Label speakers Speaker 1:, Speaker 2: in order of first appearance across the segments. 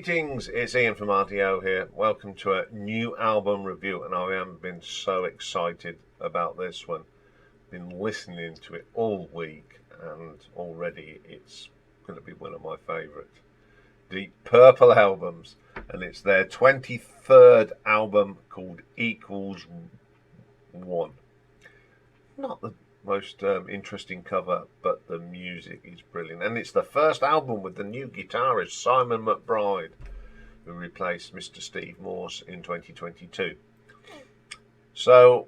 Speaker 1: Greetings, it's Ian from RDO here. Welcome to a new album review, and I have been so excited about this one. Been listening to it all week, and already it's going to be one of my favourite Deep Purple albums, and it's their 23rd album called Equals One. Not the most interesting cover, but the music is brilliant, and it's the first album with the new guitarist Simon McBride, who replaced Mr. Steve Morse in 2022. So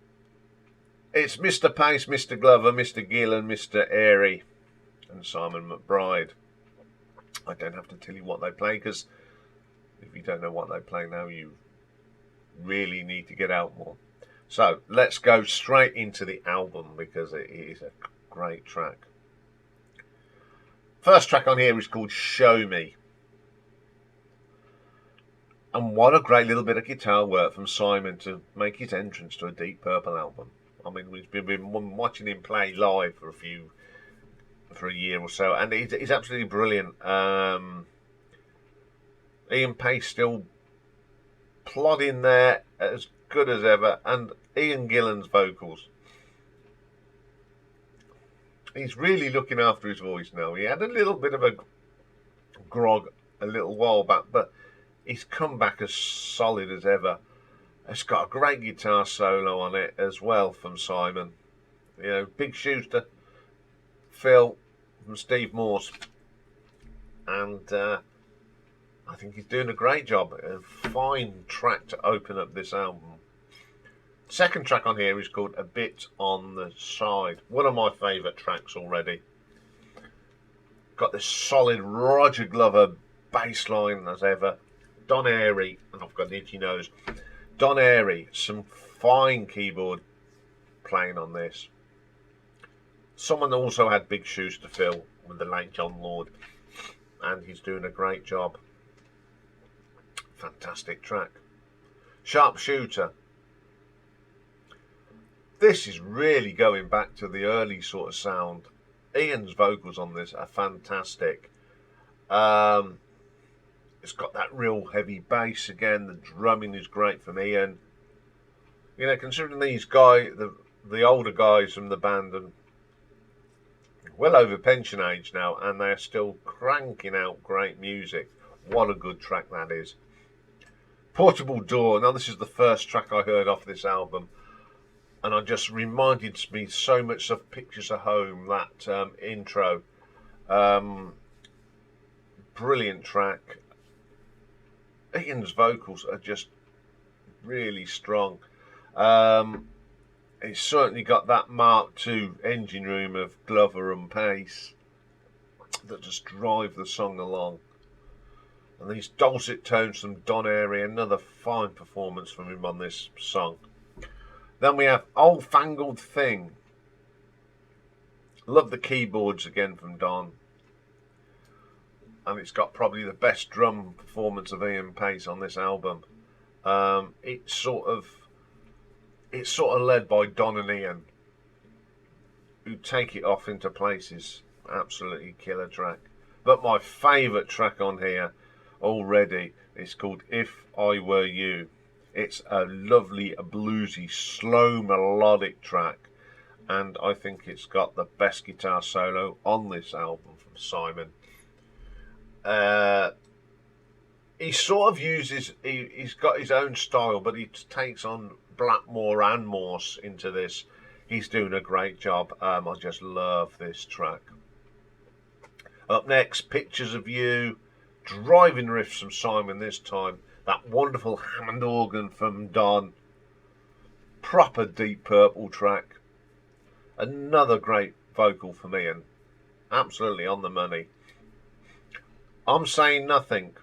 Speaker 1: it's Mr. Pace, Mr. Glover, Mr. Gill and Mr. Airy and Simon McBride. I don't have to tell you what they play, because if you don't know what they play now, you really need to get out more. So let's go straight into the album, because it is a great track. First track on here is called Show Me. And what a great little bit of guitar work from Simon to make his entrance to a Deep Purple album. I mean, we've been watching him play live for a year or so, and he's absolutely brilliant. Ian Pace still plodding there, as good as ever, and Ian Gillan's vocals. He's really looking after his voice now. He had a little bit of a grog a little while back, but he's come back as solid as ever. It's got a great guitar solo on it as well from Simon. You know, big shoes to fill from Steve Morse, and I think he's doing a great job. A fine track to open up this album. Second track on here is called A Bit on the Side. One of my favourite tracks already. Got this solid Roger Glover bass line as ever. Don Airy, and I've got an itchy nose. Don Airy, some fine keyboard playing on this. Someone also had big shoes to fill with the late John Lord, and he's doing a great job. Fantastic track. Sharpshooter. This is really going back to the early sort of sound. Ian's vocals on this are fantastic. It's got that real heavy bass again. The drumming is great from Ian. You know, considering these guys, the older guys from the band, and well over pension age now, and they're still cranking out great music. What a good track that is. Portable Door. Now, this is the first track I heard off this album, and it just reminded me so much of Pictures of Home, that intro. Brilliant track. Ian's vocals are just really strong. It's certainly got that Mark II engine room of Glover and Pace that just drive the song along. And these dulcet tones from Don Airy, another fine performance from him on this song. Then we have Old-Fangled Thing. Love the keyboards again from Don. And it's got probably the best drum performance of Ian Pace on this album. It's sort of led by Don and Ian, who take it off into places. Absolutely killer track. But my favourite track on here already is called If I Were You. It's a lovely, bluesy, slow melodic track, and I think it's got the best guitar solo on this album from Simon. He sort of uses, he's got his own style, but he takes on Blackmore and Morse into this. He's doing a great job. I just love this track. Up next, Pictures of You. Driving riffs from Simon this time. That wonderful Hammond organ from Don. Proper Deep Purple track. Another great vocal from Ian. Absolutely on the money. I'm Saying Nothing.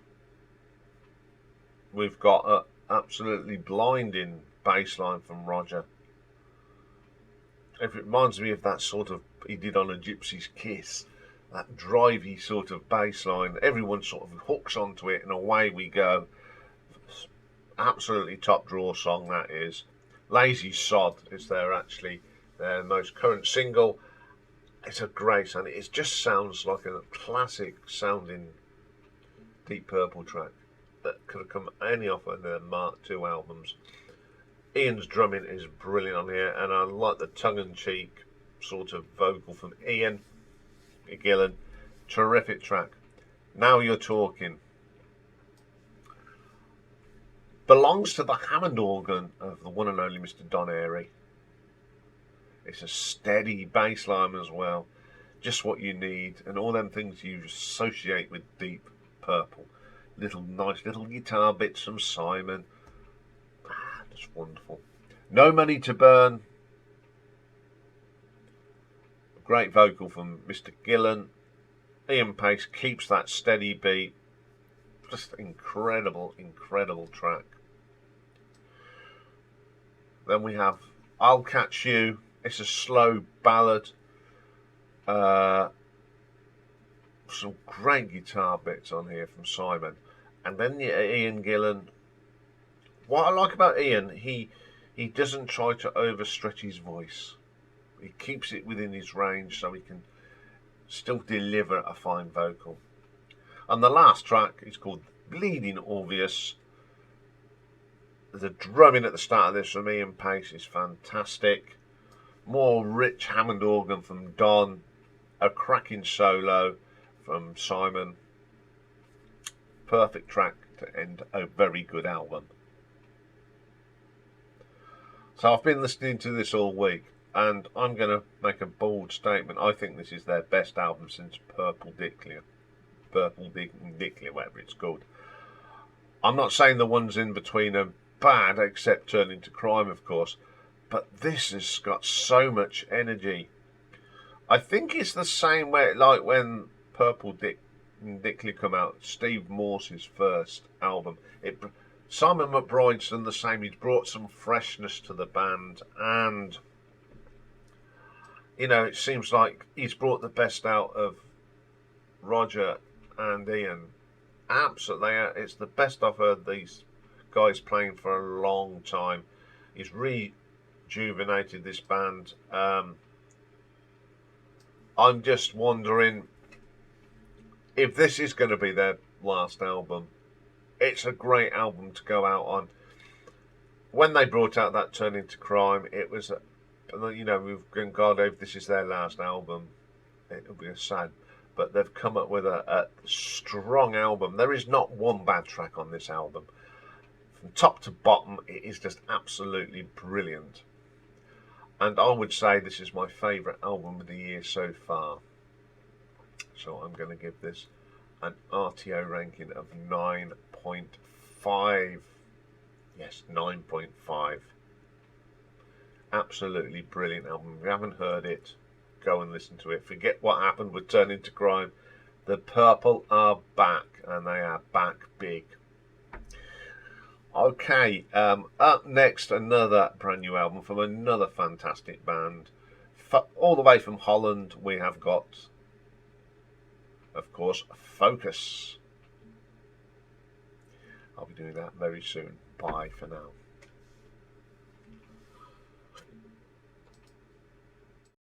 Speaker 1: We've got an absolutely blinding bass line from Roger. It reminds me of that sort of, he did on A Gypsy's Kiss. That drivey sort of bass line. Everyone sort of hooks onto it, and away we go. Absolutely top draw song that is. Lazy Sod is their most current single. It's a great sound. It just sounds like a classic sounding Deep Purple track. that could have come any off of their Mark II albums. Iain's drumming is brilliant on here, and I like the tongue-in-cheek sort of vocal from Iain Gillan. Terrific track. Now You're Talking. Belongs to the Hammond organ of the one and only Mr. Don Airey. It's a steady bass line as well. Just what you need, and all them things you associate with Deep Purple. Nice little guitar bits from Simon. Just wonderful. No Money to Burn. Great vocal from Mr. Gillan. Ian Pace keeps that steady beat. Just incredible, incredible track. Then we have I'll Catch You. It's a slow ballad. Some great guitar bits on here from Simon. And then Iain Gillan. What I like about Iain, he doesn't try to overstretch his voice. He keeps it within his range so he can still deliver a fine vocal. And the last track is called Bleeding Obvious. The drumming at the start of this from Ian Pace is fantastic. More rich Hammond organ from Don. A cracking solo from Simon. Perfect track to end a very good album. So I've been listening to this all week, and I'm going to make a bold statement. I think this is their best album since Purple Dicklia, whatever it's called. I'm not saying the ones in between are bad, except Turning to Crime, of course, but this has got so much energy. I think it's the same way, like when Purple Dicklia come out, Steve Morse's first album. Simon McBride's done the same. He's brought some freshness to the band, and it seems like he's brought the best out of Roger and Ian. Absolutely, it's the best I've heard these guys playing for a long time. He's rejuvenated this band. I'm just wondering if this is going to be their last album. It's a great album to go out on. When they brought out that Turning to Crime, it was, we've gone, God, if this is their last album, it'll be sad. But they've come up with a strong album. There is not one bad track on this album. From top to bottom, it is just absolutely brilliant. And I would say this is my favourite album of the year so far. So I'm going to give this an RTO ranking of 9.5. Yes, 9.5. Absolutely brilliant album. If you haven't heard it, go and listen to it. Forget what happened with Turning to Crime. The Purple are back, and they are back big. Okay, up next, another brand new album from another fantastic band. All the way from Holland, we have got, of course, Focus. I'll be doing that very soon. Bye for now.